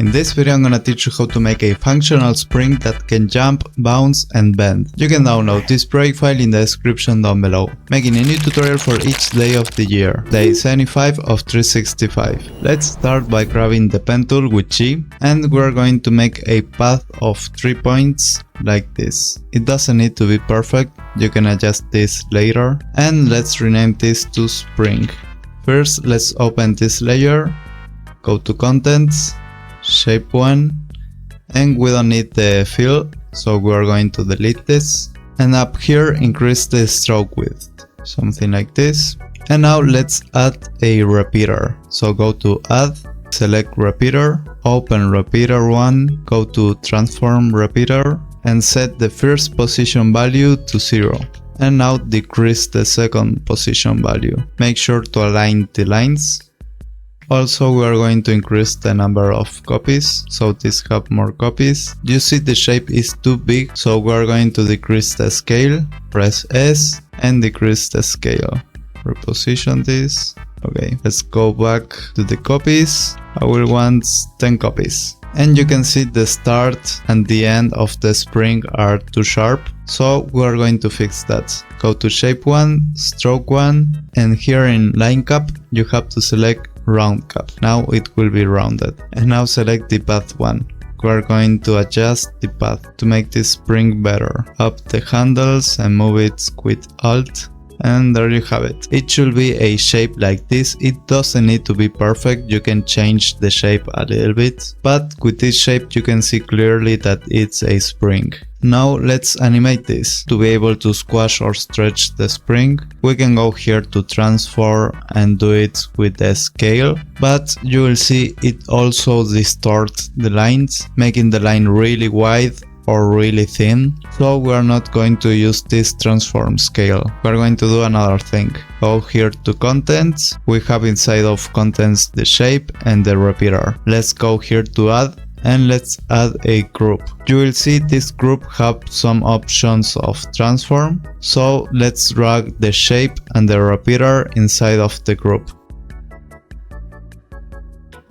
In this video I'm gonna teach you how to make a functional spring that can jump, bounce and bend. You can download this project file in the description down below. Making a new tutorial for each day of the year, day 75 of 365. Let's start by grabbing the pen tool with G, and we're going to make a path of 3 points like this. It doesn't need to be perfect, you can adjust this later. And let's rename this to spring. First let's open this layer, go to contents, shape 1, and we don't need the fill, so we are going to delete this. And up here increase the stroke width, something like this. And now let's add a repeater, so go to add, select repeater, open repeater 1, go to transform repeater and set the first position value to 0. And now decrease the second position value. Make sure to align the lines. Also, we are going to increase the number of copies, so this have more copies. You see the shape is too big, so we are going to decrease the scale. Press S and decrease the scale. Reposition this. Okay, let's go back to the copies. I will want 10 copies. And you can see the start and the end of the spring are too sharp, so we are going to fix that. Go to shape 1, stroke 1, and here in line cap you have to select round cap. Now it will be rounded. And now select the path 1. We are going to adjust the path to make this spring better. Up the handles and move it with Alt. And there you have it. It should be a shape like this. It doesn't need to be perfect, you can change the shape a little bit, but with this shape you can see clearly that it's a spring. Now let's animate this. To be able to squash or stretch the spring, we can go here to transform and do it with the scale, but you will see it also distorts the lines, making the line really wide or really thin, so we are not going to use this transform scale. We are going to do another thing. Go here to contents, we have inside of contents the shape and the repeater. Let's go here to add and let's add a group. You will see this group have some options of transform, so let's drag the shape and the repeater inside of the group.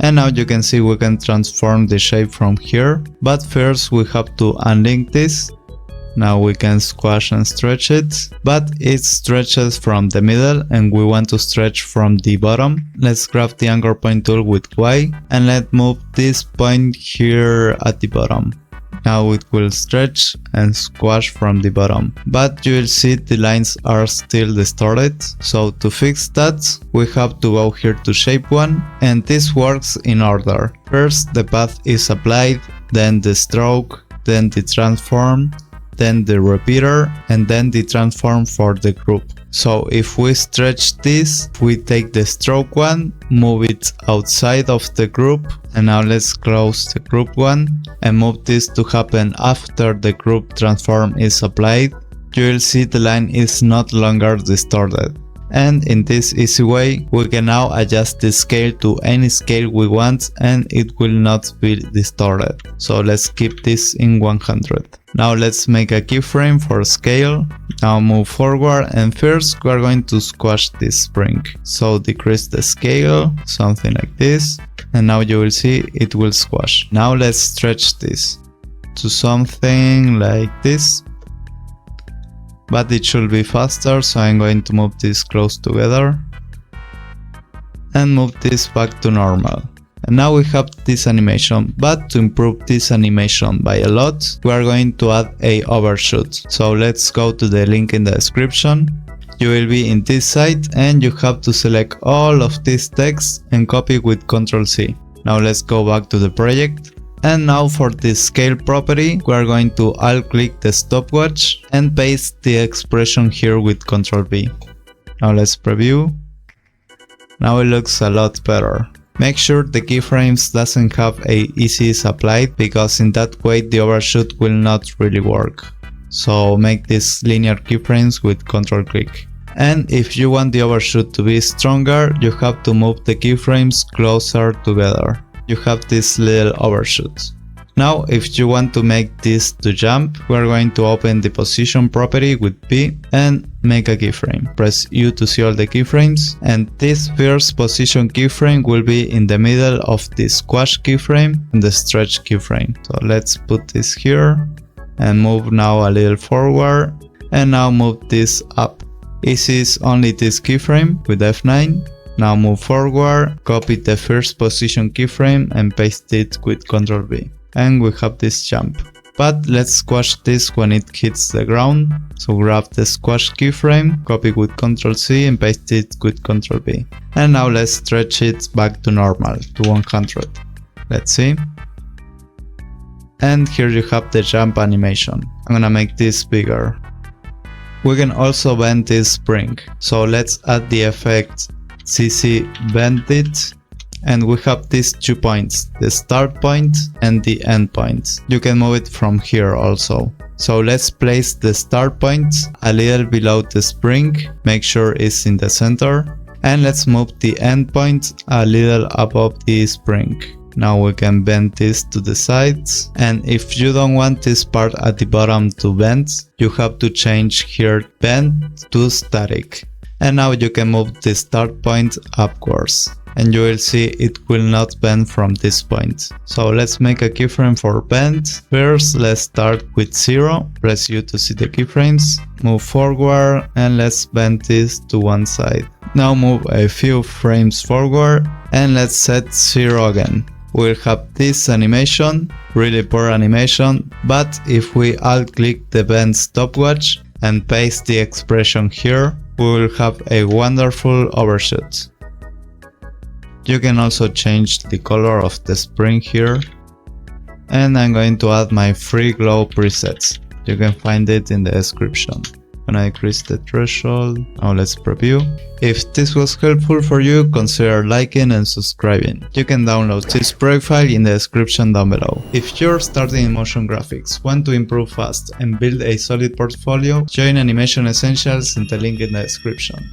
And now you can see we can transform the shape from here, but first we have to unlink this. Now we can squash and stretch it, but it stretches from the middle and we want to stretch from the bottom. Let's grab the anchor point tool with Y and let's move this point here at the bottom. Now it will stretch and squash from the bottom, but you will see the lines are still distorted. So to fix that, we have to go here to shape 1, and this works in order. First the path is applied, then the stroke, then the transform, then the repeater, and then the transform for the group. So if we stretch this, we take the stroke 1, move it outside of the group, and now let's close the group 1 and move this to happen after the group transform is applied. You will see the line is not longer distorted. And in this easy way, we can now adjust the scale to any scale we want and it will not be distorted. So let's keep this in 100. Now let's make a keyframe for scale. Now move forward and first we are going to squash this spring. So decrease the scale, something like this. And now you will see it will squash. Now let's stretch this to something like this. But it should be faster, so I'm going to move this close together and move this back to normal. And now we have this animation, but to improve this animation by a lot, we are going to add a overshoot. So let's go to the link in the description. You will be in this site and you have to select all of this text and copy with Ctrl C. Now let's go back to the project. And now for this scale property, we are going to alt click the stopwatch and paste the expression here with Ctrl V. Now let's preview. Now it looks a lot better. Make sure the keyframes doesn't have a easy is applied, because in that way the overshoot will not really work. So make these linear keyframes with Ctrl click. And if you want the overshoot to be stronger, you have to move the keyframes closer together. You have this little overshoot. Now if you want to make this to jump, we are going to open the position property with P and make a keyframe. Press U to see all the keyframes, and this first position keyframe will be in the middle of the squash keyframe and the stretch keyframe. So let's put this here and move now a little forward, and now move this up. Easy is only this keyframe with F9. Now move forward, copy the first position keyframe and paste it with Ctrl V. And we have this jump. But let's squash this when it hits the ground. So grab the squash keyframe, copy with Ctrl C and paste it with Ctrl V. And now let's stretch it back to normal, to 100. Let's see. And here you have the jump animation. I'm gonna make this bigger. We can also bend this spring. So let's add the effect CC Bend It. And we have these 2 points, the start point and the end point. You can move it from here also. So let's place the start point a little below the spring, make sure it's in the center. And let's move the end point a little above the spring. Now we can bend this to the sides. And if you don't want this part at the bottom to bend, you have to change here bend to static. And now you can move the start point upwards. And you will see it will not bend from this point. So let's make a keyframe for bend. First, let's start with 0. Press U to see the keyframes. Move forward and let's bend this to one side. Now move a few frames forward and let's set 0 again. We'll have this animation, really poor animation, but if we alt click the bend stopwatch and paste the expression here, we will have a wonderful overshoot. You can also change the color of the spring here. And I'm going to add my free glow presets. You can find it in the description. When I decrease the threshold, now let's preview. If this was helpful for you, consider liking and subscribing. You can download this project file in the description down below. If you're starting in motion graphics, want to improve fast and build a solid portfolio, join Animation Essentials in the link in the description.